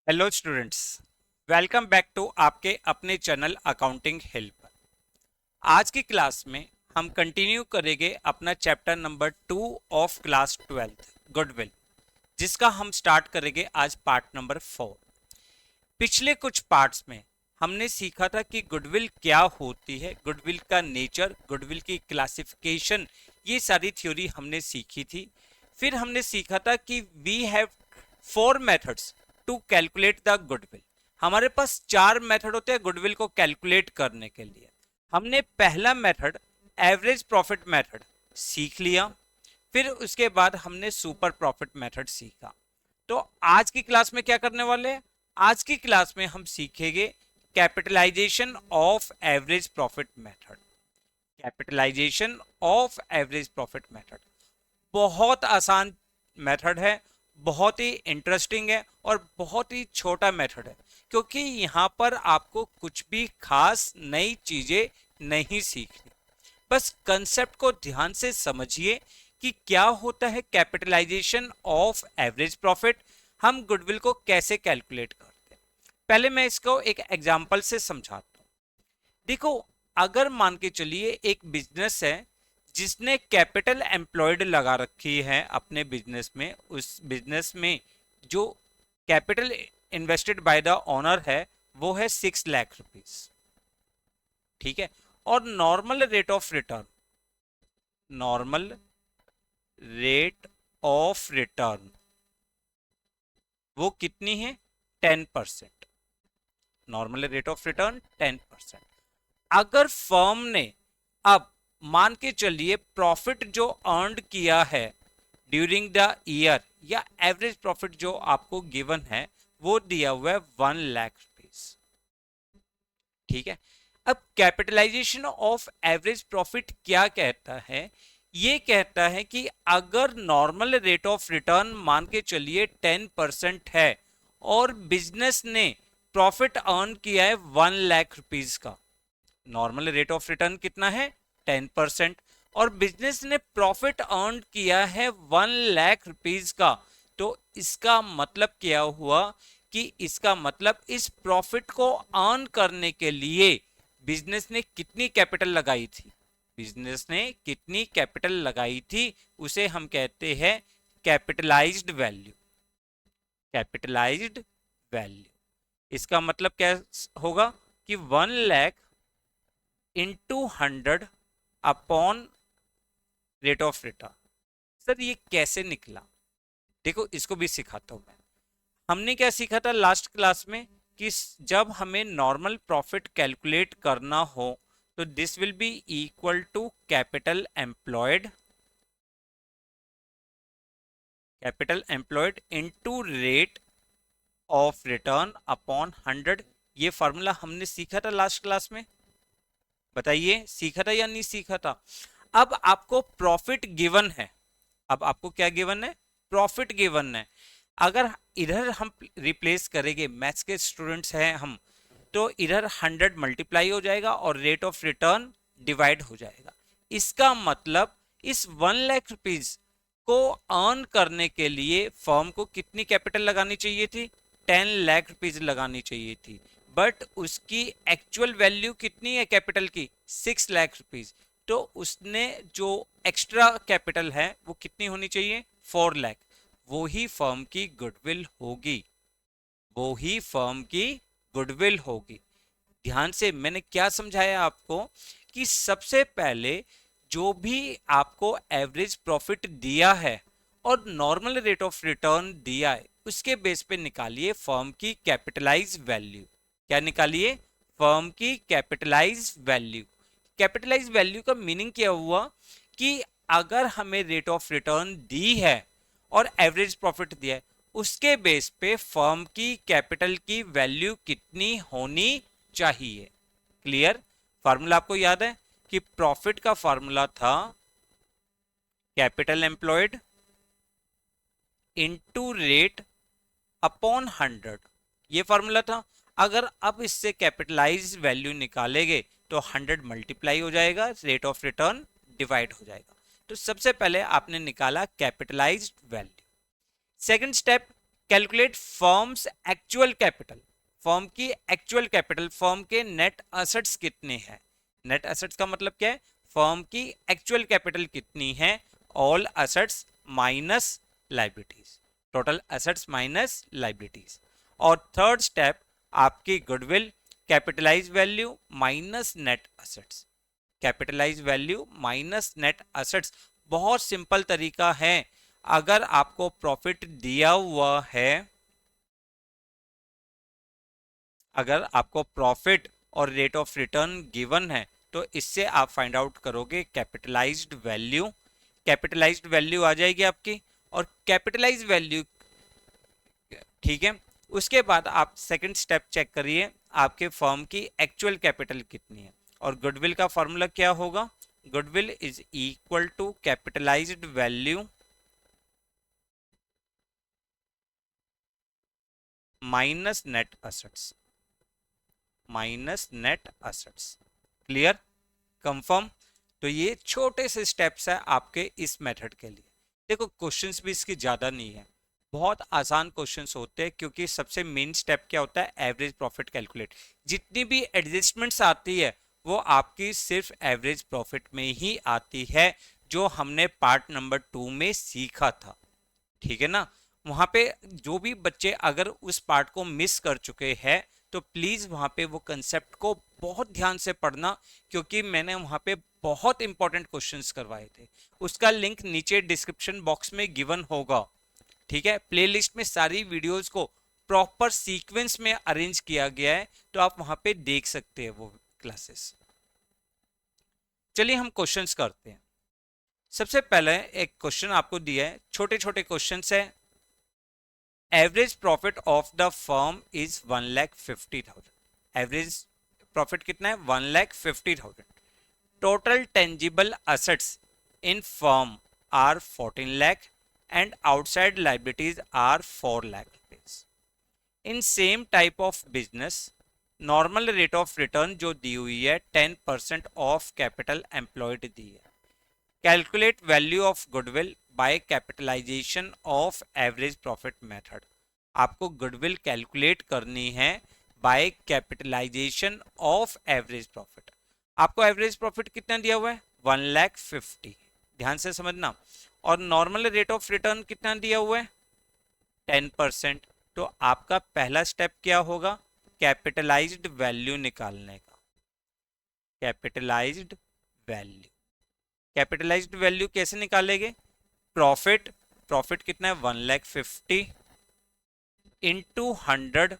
Hello students, welcome back to आपके अपने channel accounting help. आज की क्लास में हम कंटिन्यू करेंगे अपना chapter number 2 of class 12 goodwill, जिसका हम स्टार्ट करेंगे आज पार्ट नंबर 4। पिछले कुछ पार्ट्स में हमने सीखा था कि गुडविल क्या होती है, गुडविल का नेचर, गुडविल की क्लासिफिकेशन, ये सारी थ्योरी हमने सीखी थी। फिर हमने सीखा था कि we have 4 methods to calculate the goodwill. हमारे पास 4 मेथड होते हैं गुडविल को कैलकुलेट करने के लिए। हमने पहला मेथड एवरेज प्रॉफिट मेथड सीख लिया, फिर उसके बाद हमने सुपर प्रॉफिट मेथड सीखा। तो आज की क्लास में क्या करने वाले हैं? आज की क्लास में हम सीखेंगे capitalization of average profit method. Capitalization of average profit method बहुत आसान मेथड है, बहुत ही इंटरेस्टिंग है और बहुत ही छोटा मेथड है, क्योंकि यहाँ पर आपको कुछ भी खास नई चीजें नहीं सीखनी। बस कंसेप्ट को ध्यान से समझिए कि क्या होता है कैपिटलाइजेशन ऑफ एवरेज प्रॉफिट, हम गुडविल को कैसे कैलकुलेट करते हैं। पहले मैं इसको एक एग्जांपल से समझाता हूँ। देखो, अगर मान के चलिए एक बिजनेस है जिसने कैपिटल एम्प्लॉयड लगा रखी है अपने बिजनेस में, उस बिजनेस में जो capital invested by the owner है वो है 6 लाख रुपीज। ठीक है, और नॉर्मल रेट ऑफ रिटर्न वो कितनी है? 10%। Normal rate of return 10%। अगर फर्म ने अब मान के चलिए प्रॉफिट जो अर्न किया है ड्यूरिंग द ईयर, या एवरेज प्रॉफिट जो आपको गिवन है वो दिया हुआ है 1 लाख रुपीज। ठीक है, अब कैपिटलाइजेशन ऑफ एवरेज प्रॉफिट क्या कहता है? ये कहता है कि अगर नॉर्मल रेट ऑफ रिटर्न मान के चलिए 10% है और बिजनेस ने प्रॉफिट अर्न किया है 1 लाख रुपीज का। नॉर्मल रेट ऑफ रिटर्न कितना है? 10%। और बिजनेस ने प्रॉफिट अर्न किया है 1 लाख रुपीज का। तो इसका मतलब क्या हुआ कि इसका मतलब इस प्रॉफिट को अर्न करने के लिए बिजनेस ने कितनी कैपिटल लगाई थी? बिजनेस ने कितनी कैपिटल लगाई थी उसे हम कहते हैं कैपिटलाइज्ड वैल्यू। कैपिटलाइज्ड वैल्यू, इसका मतलब क्या होगा कि 1 lakh into 100 upon rate of return. Sir ये कैसे निकला? देखो, इसको भी सिखाता हूं मैं। हमने क्या सीखा था लास्ट क्लास में कि जब हमें नॉर्मल प्रॉफिट कैलकुलेट करना हो तो this will be equal to capital employed into rate of return upon 100। ये फॉर्मूला हमने सीखा था लास्ट क्लास में। बताइए, सीखा था या नहीं सीखा था? अब आपको प्रॉफिट गिवन है। अब आपको क्या गिवन है? प्रॉफिट गिवन है। अगर इधर हम रिप्लेस करेंगे, मैथ्स के स्टूडेंट्स हैं हम, तो इधर 100 मल्टीप्लाई हो जाएगा और रेट ऑफ रिटर्न डिवाइड हो जाएगा। इसका मतलब इस 1 लाख रुपीज को अर्न करने के लिए फर्म को कितनी कैपिटल लगानी चाहिए थी? 10 लाख रुपीज लगानी चाहिए थी। बट उसकी एक्चुअल वैल्यू कितनी है कैपिटल की? 6 लाख रुपीज। तो उसने जो एक्स्ट्रा कैपिटल है वो कितनी होनी चाहिए? 4 लाख। वो ही फर्म की गुडविल होगी, वो ही फर्म की गुडविल होगी। ध्यान से मैंने क्या समझाया आपको कि सबसे पहले जो भी आपको एवरेज प्रॉफिट दिया है और नॉर्मल रेट ऑफ रिटर्न दिया है उसके बेस पे निकालिए फर्म की कैपिटलाइज वैल्यू। क्या निकालिए? फर्म की कैपिटलाइज वैल्यू। कैपिटलाइज वैल्यू का मीनिंग क्या हुआ कि अगर हमें रेट ऑफ रिटर्न दी है और एवरेज प्रॉफिट दिया है, उसके बेस पे फर्म की कैपिटल की वैल्यू कितनी होनी चाहिए। क्लियर? फार्मूला आपको याद है कि प्रॉफिट का फार्मूला था capital employed into rate upon 100। ये फार्मूला था। अगर अब इससे कैपिटलाइज वैल्यू निकालेंगे तो 100 मल्टीप्लाई हो जाएगा, रेट ऑफ रिटर्न डिवाइड हो जाएगा। तो सबसे पहले आपने निकाला capitalised value. Second step, calculate firms actual capital, firm की एक्चुअल कैपिटल, फर्म के नेट असेट्स कितने हैं। नेट असेट्स का मतलब क्या है, फर्म की एक्चुअल कैपिटल कितनी है, all assets minus liabilities, total assets minus liabilities. और थर्ड स्टेप आपकी goodwill, capitalize value minus net assets, capitalize value minus net assets. बहुत सिंपल तरीका है, अगर आपको प्रॉफिट दिया हुआ है, अगर आपको प्रॉफिट और रेट ऑफ रिटर्न गिवन है, तो इससे आप फाइंड आउट करोगे कैपिटलाइज्ड वैल्यू, कैपिटलाइज्ड वैल्यू आ जाएगी आपकी, और कैपिटलाइज वैल्यू, ठीक है। उसके बाद आप सेकंड स्टेप चेक करिए आपके फर्म की एक्चुअल कैपिटल कितनी है, और गुडविल का फॉर्मूला क्या होगा, goodwill is equal to capitalized value minus net assets, minus net assets. Clear, confirm. तो ये छोटे से स्टेप्स है आपके इस मेथड के लिए। देखो क्वेश्चंस भी इसकी ज्यादा नहीं है, बहुत आसान क्वेश्चंस होते हैं, क्योंकि सबसे मेन स्टेप क्या होता है, एवरेज प्रॉफिट कैलकुलेट। जितनी भी एडजस्टमेंट्स आती है वो आपकी सिर्फ एवरेज प्रॉफिट में ही आती है, जो हमने पार्ट नंबर 2 में सीखा था, ठीक है ना। वहां पे जो भी बच्चे अगर उस पार्ट को मिस कर चुके हैं, तो प्लीज वहां पे वो कंसेप्ट को बहुत ध्यान से पढ़ना, क्योंकि मैंने वहां पे बहुत इंपॉर्टेंट क्वेश्चंस करवाए थे। उसका लिंक नीचे डिस्क्रिप्शन बॉक्स में गिवन होगा, ठीक है। प्लेलिस्ट में सारी वीडियोस को प्रॉपर सीक्वेंस में अरेंज किया गया है, तो आप वहां पे देख सकते हैं वो क्लासेस। चलिए हम क्वेश्चंस करते हैं। सबसे पहले एक क्वेश्चन आपको दिया है, छोटे छोटे क्वेश्चंस है। Average profit of the firm is 1,50,000, average profit कितना है, 1,50,000। Total tangible assets in firm are 14 lakh and outside liabilities are 4 lakh rupees. In same type of business, normal rate of return जो दी हुई है 10% of capital employed दी है। Calculate value of goodwill by capitalization of average profit method. आपको goodwill calculate करनी है by capitalization of average profit. आपको average profit कितना दिया हुआ है, 1,50,000, ध्यान से समझना। और नॉर्मल रेट ऑफ रिटर्न कितना दिया हुआ है, 10%। तो आपका पहला स्टेप क्या होगा, कैपिटलाइज्ड वैल्यू निकालने का। कैपिटलाइज्ड वैल्यू, कैपिटलाइज्ड वैल्यू कैसे निकालेंगे, प्रॉफिट, प्रॉफिट कितना है 1,50,000 into 100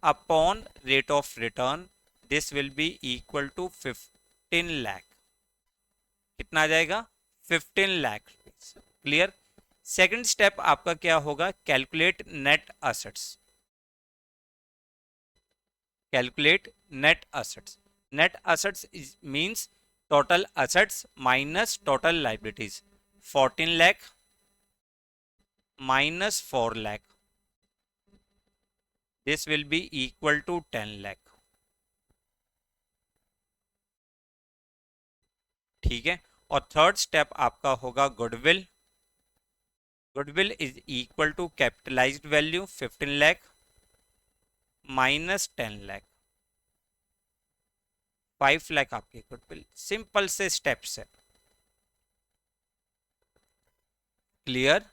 upon rate of return, this will be equal to 15 lakh. कितना आ जाएगा, 15 lakh rupees. Clear. Second step आपका क्या होगा, calculate net assets, calculate net assets. Net assets means total assets minus total liabilities, 14 lakh minus 4 lakh, this will be equal to 10 lakh. ठीक है। और third step आपका होगा goodwill, goodwill is equal to capitalized value 15 lakh minus 10 lakh, 5 lakh आपके goodwill. Simple से steps है। Clear.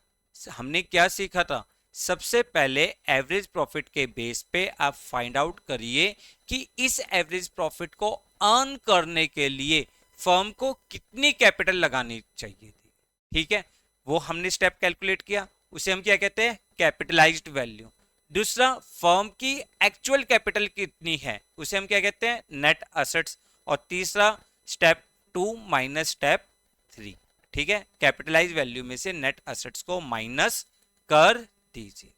हमने क्या सीखा था, सबसे पहले एवरेज प्रॉफिट के बेस पे आप फाइंड आउट करिए कि इस एवरेज प्रॉफिट को अर्न करने के लिए फर्म को कितनी कैपिटल लगानी चाहिए थी, ठीक है। वो हमने स्टेप कैलकुलेट किया, उसे हम क्या कहते हैं, कैपिटलाइज्ड वैल्यू। दूसरा, फर्म की एक्चुअल कैपिटल कितनी है, उसे हम क्या कहते हैं, नेट असेट्स। और तीसरा, स्टेप 2 माइनस स्टेप 3, ठीक है। कैपिटलाइज वैल्यू में से नेट असेट्स को माइनस कर दीजिए।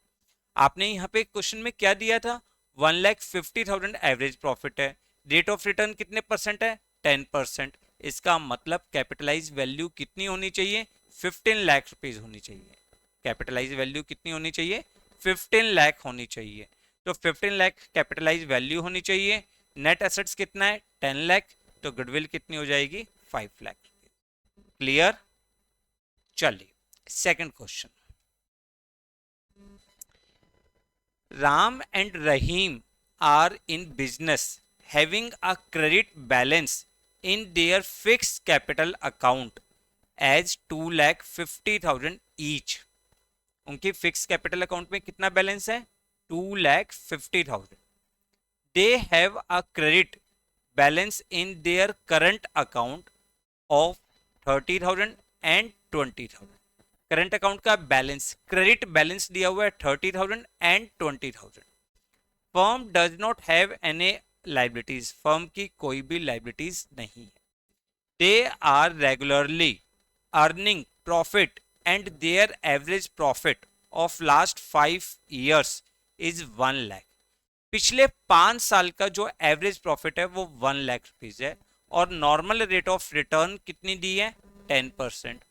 आपने यहाँ पे क्वेश्चन में क्या दिया था, 1,50,000 एवरेज प्रॉफिट है, रेट ऑफ रिटर्न कितने परसेंट है, 10%। इसका मतलब कैपिटलाइज वैल्यू कितनी होनी चाहिए, 15 लाख रुपीज होनी चाहिए। कैपिटलाइज वैल्यू कितनी होनी चाहिए, 15 लाख होनी चाहिए। तो 15 लाख कैपिटलाइज वैल्यू होनी चाहिए। नेट एसेट्स कितना है, 10 लाख। तो गुडविल कितनी हो जाएगी, 5 लाख। क्लियर। चलिए second question. Ram and Rahim are in business having a credit balance in their fixed capital account as 2,50,000 each. उनकी फिक्स कैपिटल अकाउंट में कितना बैलेंस है? 2,50,000. They have a credit balance in their current account of 30,000 and 20,000. Current account का balance, credit balance दिया हुआ है 30,000 and 20,000. Firm does not have any liabilities, firm की कोई भी लाइबिलिटीज नहीं है. They are regularly earning profit and their average profit of last 5 years is 1 lakh. पिछले 5 साल का जो एवरेज प्रॉफिट है वो 1 लाख रुपीज है. और नॉर्मल रेट ऑफ रिटर्न कितनी दी है? 10%.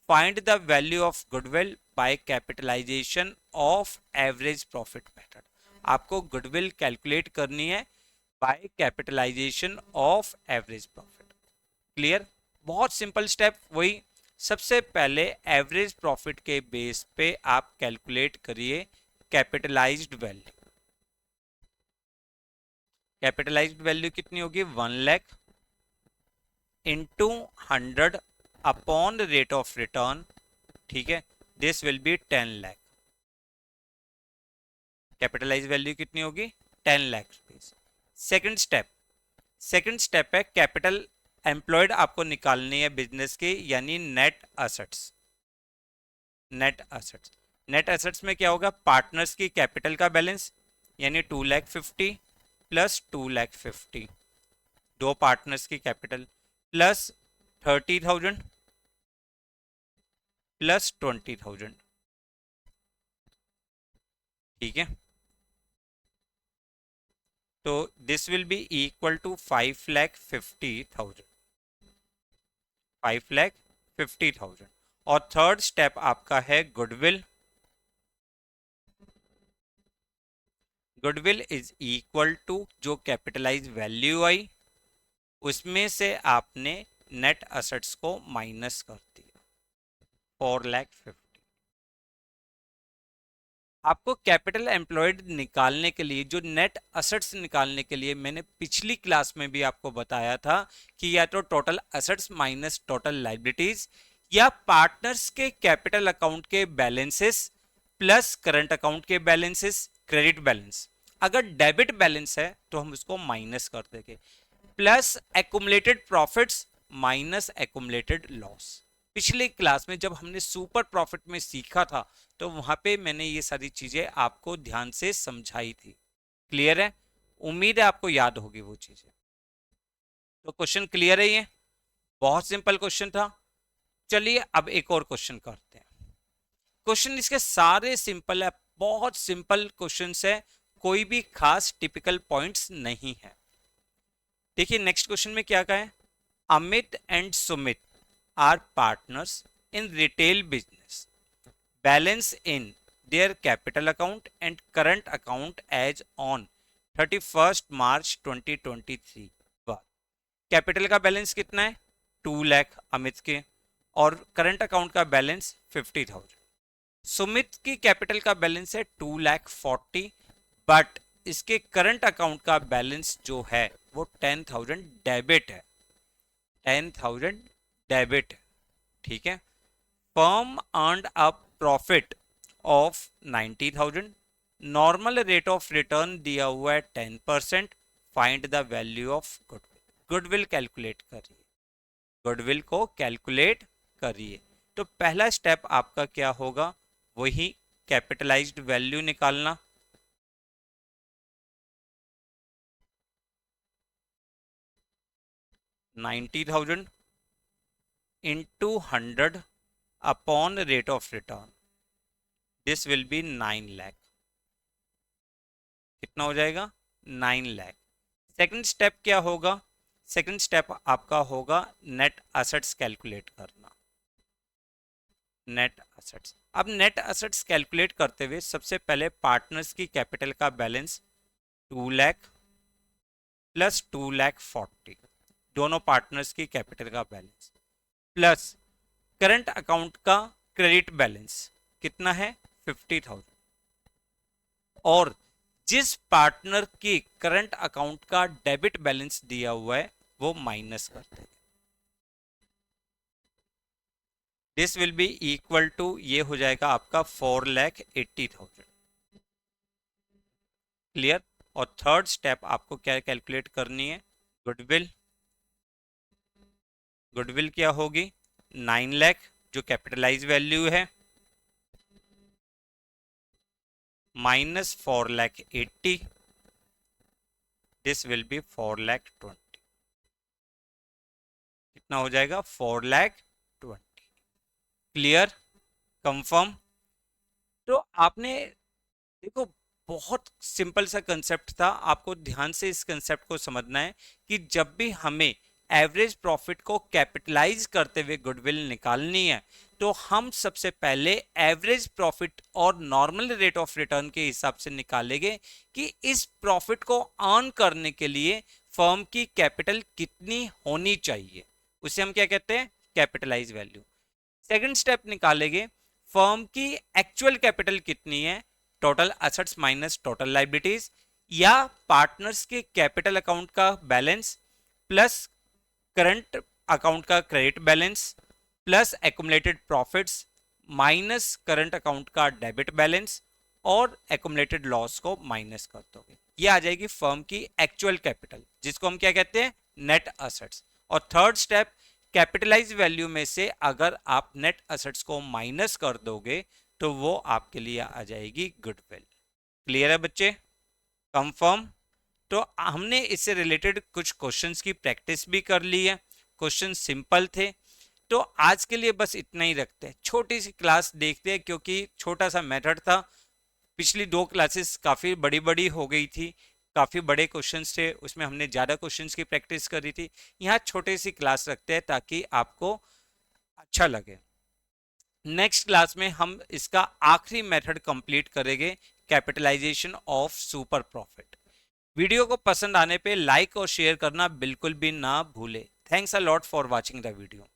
Find the value of goodwill by capitalization of average profit method. आपको गुडविल कैलकुलेट करनी है by capitalization of average profit. Clear? बहुत सिंपल स्टेप. वही सबसे पहले एवरेज प्रॉफिट के बेस पे आप कैलकुलेट करिए कैपिटलाइज्ड वैल्यू. कैपिटलाइज्ड वैल्यू कितनी होगी? 1 lakh into 100 upon rate of return. ठीक है, this will be 10 lakh. Capitalize value कितनी होगी? 10 लाख रुपीज. सेकंड स्टेप है कैपिटल एम्प्लॉयड आपको निकालनी है बिजनेस की, यानी नेट असेट्स. नेट असेट्स में क्या होगा? पार्टनर्स की कैपिटल का बैलेंस यानी 2,50,000 प्लस 2,50,000, दो पार्टनर्स की कैपिटल, प्लस 30,000 प्लस 20,000. ठीक है, तो this will be equal to 5,50,000. 5,50,000. और थर्ड स्टेप आपका है goodwill. Goodwill is equal to जो कैपिटलाइज वैल्यू आई उसमें से आपने नेट असेट्स को माइनस कर दिया 4,50,000. आपको कैपिटल एम्प्लॉयड निकालने के लिए, जो नेट असेट्स निकालने के लिए मैंने पिछली क्लास में भी आपको बताया था कि या तो total assets minus total liabilities या पार्टनर्स के कैपिटल अकाउंट के बैलेंसेस प्लस करंट अकाउंट के बैलेंसेस, क्रेडिट बैलेंस. अगर डेबिट बैलेंस है तो हम उसको माइनस कर देंगे, plus accumulated profits minus accumulated loss. पिछले क्लास में जब हमने सुपर प्रॉफिट में सीखा था तो वहां पे मैंने ये सारी चीजें आपको ध्यान से समझाई थी. क्लियर है? उम्मीद है आपको याद होगी वो चीजें. तो क्वेश्चन क्लियर है? ये बहुत सिंपल क्वेश्चन था. चलिए अब एक और क्वेश्चन करते हैं. क्वेश्चन इसके सारे सिंपल है, बहुत सिंपल क्वेश्चन है, कोई भी खास टिपिकल पॉइंट्स नहीं है. देखिए नेक्स्ट क्वेश्चन में क्या कहा है? Amit and Sumit are partners in retail business. Balance in their capital account and current account as on 31st March 2023. Capital का बैलेंस कितना है? 2 लाख अमित के, और करंट अकाउंट का बैलेंस 50,000. सुमित की कैपिटल का बैलेंस है 2,40,000, बट इसके करंट अकाउंट का बैलेंस जो है वो 10,000 डेबिट है. 10,000 डेबिट. ठीक है. Firm earned a profit of 90,000. Normal rate of return दिया हुआ है 10%. Find the value of goodwill. Goodwill calculate करिए. गुडविल को कैलकुलेट करिए. तो पहला स्टेप आपका क्या होगा? वही कैपिटलाइज्ड वैल्यू निकालना. $90,000 into 100 upon rate of return. This will be 9 lakh. कितना हो जाएगा? 9 लाख. सेकंड स्टेप क्या होगा? सेकंड स्टेप आपका होगा नेट असेट्स कैलकुलेट करना. Net assets. अब नेट असेट्स कैलकुलेट करते हुए सबसे पहले पार्टनर्स की कैपिटल का बैलेंस 2 लाख प्लस 2,40,000, दोनों पार्टनर्स की कैपिटल का बैलेंस, प्लस करंट अकाउंट का क्रेडिट बैलेंस कितना है? 50,000. और जिस पार्टनर के करंट अकाउंट का डेबिट बैलेंस दिया हुआ है वो माइनस कर देंगे। This will be equal to, ये हो जाएगा आपका 4,80,000। क्लियर। और थर्ड स्टेप आपको क्या कैलकुलेट करनी है, गुडविल। गुडविल क्या होगी, 9 लाख जो कैपिटलाइज वैल्यू है, माइनस 4,80,000, दिस विल बी 4,20,000। कितना हो जाएगा, 4,20,000। Clear, confirm. तो आपने देखो, बहुत सिंपल सा कंसेप्ट था, आपको ध्यान से इस कंसेप्ट को समझना है कि जब भी हमें एवरेज प्रॉफिट को कैपिटलाइज करते हुए गुडविल निकालनी है तो हम सबसे पहले एवरेज प्रॉफिट और नॉर्मल रेट ऑफ रिटर्न के हिसाब से निकालेंगे कि इस प्रॉफिट को अर्न करने के लिए फर्म की कैपिटल कितनी होनी चाहिए, उसे हम क्या कहते हैं, कैपिटलाइज वैल्यू। सेकंड स्टेप निकालेंगे फर्म की एक्चुअल कैपिटल कितनी है, total assets minus total liabilities, या पार्टनर्स के कैपिटल अकाउंट का बैलेंस प्लस करंट अकाउंट का credit balance plus accumulated profits minus current account का डेबिट बैलेंस और एक्युमुलेटेड लॉस को माइनस कर दोगे, ये आ जाएगी फर्म की एक्चुअल कैपिटल, जिसको हम क्या कहते हैं, नेट एसेट्स। और थर्ड स्टेप, कैपिटलाइज वैल्यू में से अगर आप नेट एसेट्स को माइनस कर दोगे तो वो आपके लिए आ जाएगी गुडविल। क्लियर है बच्चे, कंफर्म। तो हमने इससे रिलेटेड कुछ क्वेश्चंस की प्रैक्टिस भी कर ली है, क्वेश्चन सिंपल थे। तो आज के लिए बस इतना ही रखते हैं, छोटी सी क्लास देखते हैं क्योंकि छोटा सा मेथड था। पिछली 2 क्लासेस काफ़ी बड़ी बड़ी हो गई थी, काफ़ी बड़े क्वेश्चंस थे, उसमें हमने ज़्यादा क्वेश्चंस की प्रैक्टिस करी थी। यहाँ छोटे सी क्लास रखते हैं ताकि आपको अच्छा लगे। नेक्स्ट क्लास में हम इसका आखिरी मेथड कंप्लीट करेंगे, capitalization of super profit. Video को पसंद आने पे लाइक और शेयर करना बिल्कुल भी ना भूले। Thanks a lot for watching the video.